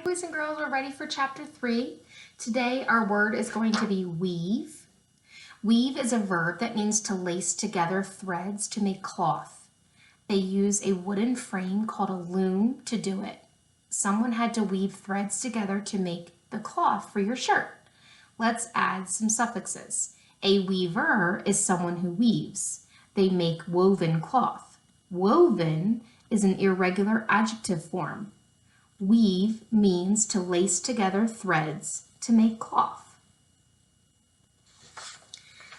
Boys and girls, we're ready for chapter 3. Today our word is going to be weave. Weave is a verb that means to lace together threads to make cloth. They use a wooden frame called a loom to do it. Someone had to weave threads together to make the cloth for your shirt. Let's add some suffixes. A weaver is someone who weaves. They make woven cloth. Woven is an irregular adjective form. Weave means to lace together threads to make cloth.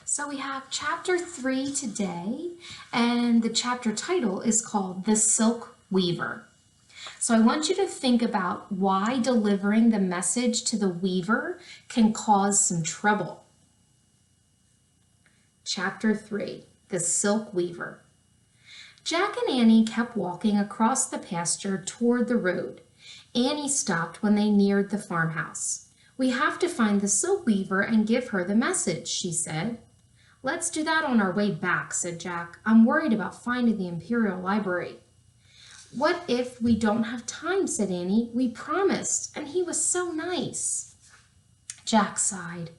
So we have chapter 3 today, and the chapter title is called The Silk Weaver. So I want you to think about why delivering the message to the weaver can cause some trouble. Chapter 3, The Silk Weaver. Jack and Annie kept walking across the pasture toward the road. Annie stopped when they neared the farmhouse. "We have to find the silk weaver and give her the message," she said. "Let's do that on our way back," said Jack. "I'm worried about finding the Imperial Library." "What if we don't have time?" said Annie. "We promised, and he was so nice." Jack sighed.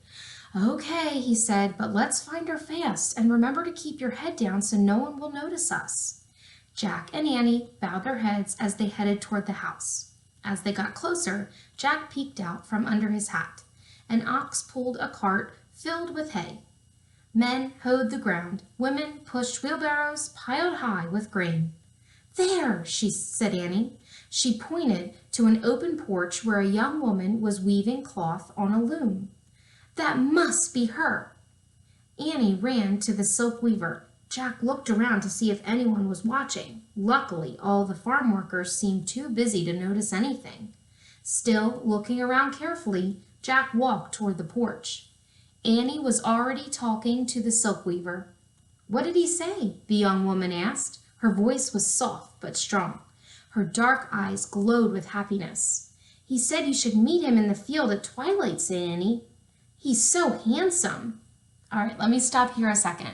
"Okay," he said, "but let's find her fast, and remember to keep your head down so no one will notice us." Jack and Annie bowed their heads as they headed toward the house. As they got closer, Jack peeked out from under his hat. An ox pulled a cart filled with hay. Men hoed the ground. Women pushed wheelbarrows piled high with grain. "There," said Annie. She pointed to an open porch where a young woman was weaving cloth on a loom. "That must be her." Annie ran to the silk weaver. Jack looked around to see if anyone was watching. Luckily, all the farm workers seemed too busy to notice anything. Still looking around carefully, Jack walked toward the porch. Annie was already talking to the silk weaver. "What did he say?" the young woman asked. Her voice was soft but strong. Her dark eyes glowed with happiness. "He said you should meet him in the field at twilight," said Annie. "He's so handsome." All right, let me stop here a second.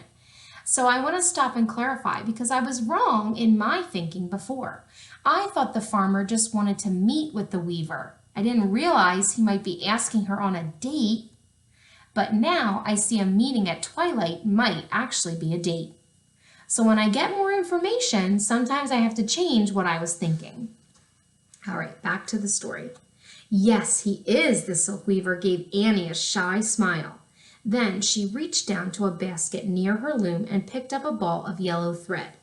So I want to stop and clarify because I was wrong in my thinking before. I thought the farmer just wanted to meet with the weaver. I didn't realize he might be asking her on a date, but now I see a meeting at twilight might actually be a date. So when I get more information, sometimes I have to change what I was thinking. All right, back to the story. "Yes, he is," the silk weaver gave Annie a shy smile. Then she reached down to a basket near her loom and picked up a ball of yellow thread.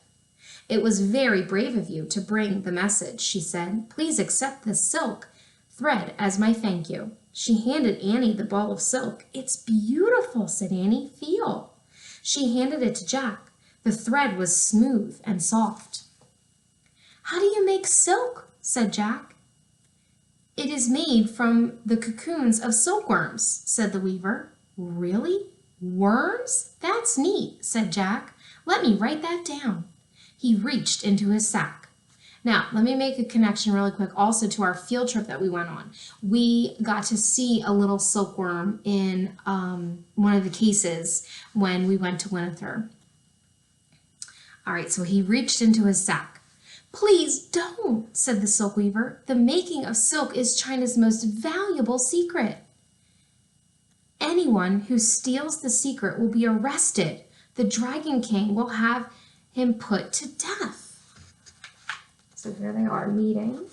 "It was very brave of you to bring the message," she said. "Please accept this silk thread as my thank you." She handed Annie the ball of silk. "It's beautiful," said Annie. "Feel." She handed it to Jack. The thread was smooth and soft. "How do you make silk?" said Jack. "It is made from the cocoons of silkworms," said the weaver. "Really? Worms? That's neat," said Jack. "Let me write that down." He reached into his sack. Now, let me make a connection really quick also to our field trip that we went on. We got to see a little silkworm in one of the cases when we went to Winterthur. All right, so he reached into his sack. "Please don't," said the silk weaver. "The making of silk is China's most valuable secret. Anyone who steals the secret will be arrested. The Dragon King will have him put to death." So here they are meeting.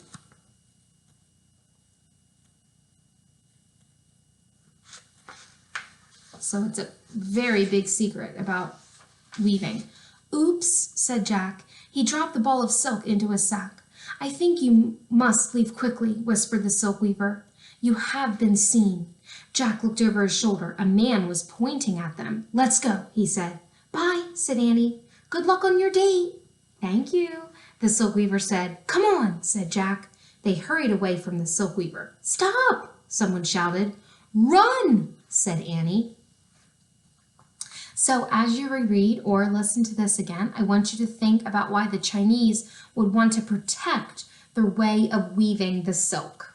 So it's a very big secret about weaving. "Oops," said Jack. He dropped the ball of silk into his sack. "I think you must leave quickly," whispered the silk weaver. "You have been seen." Jack looked over his shoulder. A man was pointing at them. "Let's go," he said. "Bye," said Annie. "Good luck on your date." "Thank you," the silk weaver said. "Come on," said Jack. They hurried away from the silk weaver. "Stop," someone shouted. "Run," said Annie. So as you reread or listen to this again, I want you to think about why the Chinese would want to protect their way of weaving the silk.